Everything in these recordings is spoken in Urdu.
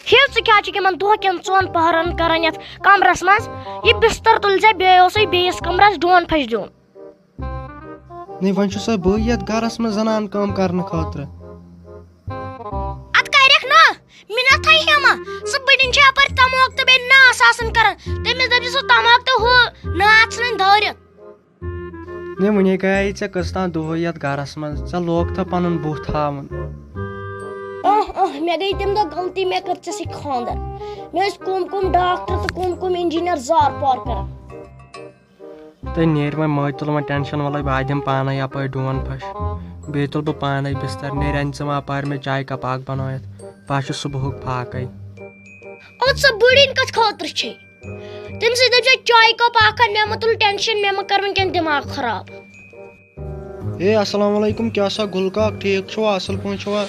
ژٕ کیٛاہ چھُکھ یِمن دۄہ کٮ۪ن 2 پہرن کران یتھ کمرس منٛز یہِ بستر تُلۍ زِ بیٚیہِ اوسُے بیٚیِس کمرس ڈوٗن پھش دیُن نہیں وۄنۍ چھُ سا بہٕ یتھ گرس منٛز زنان کٲم کرنہٕ خٲطرٕ اتھ کرکھ نا مِنت تھایہِ ہیما سُہ بٕڈِن چھِ یپٲرۍ تماک تہٕ بیٚیہِ ناس آسان کران تٔمِس دٔپزِ سُہ تماک تہٕ ہُہ ناتھ ژھٕنٕنۍ دٲرِتھ نہیں وُنے گٔیے ژےٚ کٔژ تام دۄہ یتھ گرس منٛز ژےٚ لوگتھا پنُن بُتھ ہاوُن مےٚ گٔے تمہِ دۄہ غلطی مےٚ کٔر ژےٚ سۭتۍ خانٛدر مےٚ ٲسۍ کُم ڈاکٹر تہٕ کُم انجیٖنر زار پار کران تہٕ نیرِ وۄنۍ مٲج تُل وۄنۍ ٹینشن وَلے بہٕ دِمہٕ پانے یپٲرۍ ڈوٗن پھش بیٚیہِ تُل بہٕ پانے بستر نیرِ اَنہِ ژٕ وۄنۍ اپارِ مےٚ چاے کپ اکھ بنٲیِتھ بہٕ چھُس صبحُک فاقے سۄ بٕڈِن کتھ خٲطرٕ چھے تٔمۍ سۭتۍ دٔپۍ زِ چاے کپ اکھ مےٚ مہ تُل ٹینشن مےٚ مہ کر وٕنکیٚن دٮ۪ماغ خراب ہے السلام علیکم کیٛاہ سا گُل کاک ٹھیٖک چھُوا اصل پٲٹھۍ چھُوا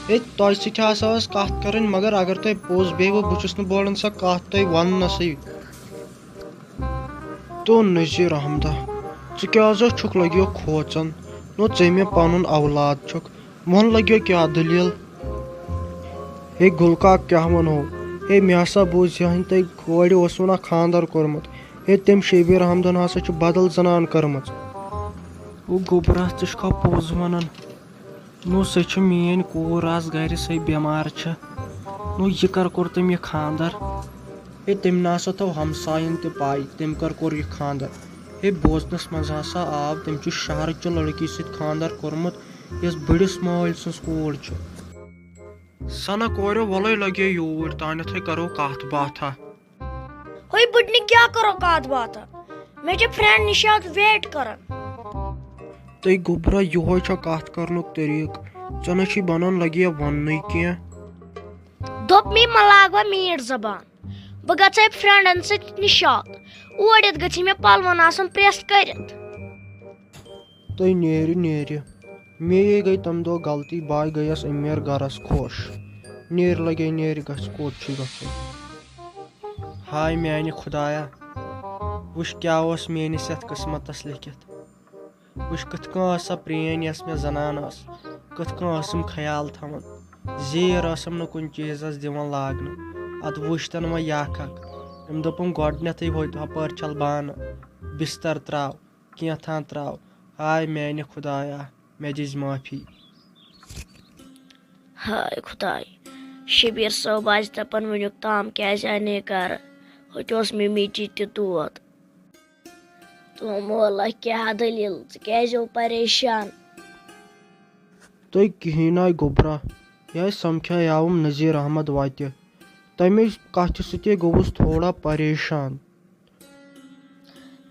ہے تۄہہِ سۭتۍ ہسا ٲس کتھ کرٕنۍ مگر اگر تۄہہِ پوٚز بیٚہوٕ بہٕ چھُس نہٕ بولان سۄ کتھ تۄہہِ وننسٕے تو نذیر احمدہ ژٕ کیٛازِ چھُکھ لگیو کھوژان نو ژےٚ مےٚ پنُن اولاد چھُکھ وۄنۍ لگیو کیٛاہ دٔلیٖل ہے گُل کاک کیٛاہ ونہو ہے مےٚ ہسا بوٗز یِہنٛدِ تۄہہِ کورِ اوسوٕ نا خانٛدر کوٚرمُت ہے تٔمۍ شبیٖر احمدن ہسا چھُ بدل زنان کٔرمٕژ او گوبرا ژٕ چھُکھا پوٚز ونان نو سۄ چھِ میٲنۍ کوٗر آز گرِ سۄ بٮ۪مار چھِ نو یہِ کر کوٚر تٔمۍ یہِ خانٛدر ہے تٔمۍ نسا تھٲو ہمساین تہِ پاے تٔمۍ کر کوٚر یہِ خانٛدر ہے بوزنس منٛز ہسا آو تٔمۍ چھُ شہرٕچہِ لڑکی سۭتۍ خانٛدر کوٚرمُت یۄس بٔڑِس مٲلۍ سٕنٛز کوٗر چھِ سنا کوریو وَلے لگے یوٗرۍ تانٮ۪تھٕے کرو کتھ باتھا ہے بٕڈنہِ کیٛاہ کرو کتھ باتھا مےٚ چھِ فرینڈ نِشاط ویٹ کران تُہۍ گوبرا یِہوے چھا کتھ کرنُک طریٖقہٕ ژےٚ نہ چھُے بنان لگے وننُے کینٛہہ دوٚپ مے مہ لاگوا میٖٹھ زبان بہٕ گژھے فرینڈن سۭتۍ نِشاط اور یِتھ گژھِ مےٚ پلون آسُن پریس کٔرِتھ تُہۍ نیرِ مے گٔے تمہِ دۄہ غلطی بہٕ گٔیس أمیٖر گرس خۄش نیرِ لگے نیرِ گژھِ کوٚت چھُ گژھُن ہاے میانہِ خۄدایا وٕچھ کیٛاہ اوس میٲنِس یتھ قٕسمتس لیکھِتھ وٕچھ کِتھ کٔنۍ ٲس سۄ پرٛٲنۍ یۄس مےٚ زنان ٲس کِتھ کٔنۍ ٲسٕم خیال تھاوان زیٖر ٲسٕم نہٕ کُنہِ چیٖزس دِوان لاگنہٕ ادٕ وٕچھ تن وۄنۍ یکھ اکھ أمۍ دوٚپُم گۄڈنیتھٕے ہُپٲرۍ چھل بانہٕ بستر تراو کینٛژھان تراو ہاے میانہِ خۄدایا مےٚ دِژ معٲفی ہاے خۄداے شبیٖر صٲب آسہِ دپان وُنیُک تام کیٛازِ انے گرٕ ہوٚتہِ اوس مےٚ میٚچی تہِ دود تو مولا کیٛاہ دٔلیٖل ژٕ کیٛازِ او پریشان تُہۍ کِہیٖنۍ ناے گوبرا یہِ سمکھیاوُم نذیر احمد وتہِ تمے کتھِ سۭتی گوٚوُس تھوڑا پریشان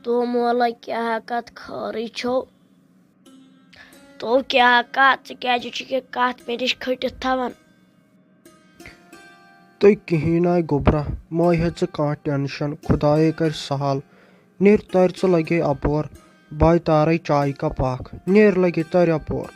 تو مولا کیٛاہ کتھ خٲرٕے چھو تو کیٛاہ کتھ ژٕ کیٛازِ چھُکھ یہِ کتھ مےٚ نِش کھٔٹِتھ تھاوان تُہۍ کِہیٖنۍ ناے گوبرا مہ ہے ژٕ کانٛہہ ٹینشن خۄدایے کرِ سہل نیرِ تر ژٕ لگے اپور بہٕ تارے چاے کپ اکھ نیرِ لگے تر اپور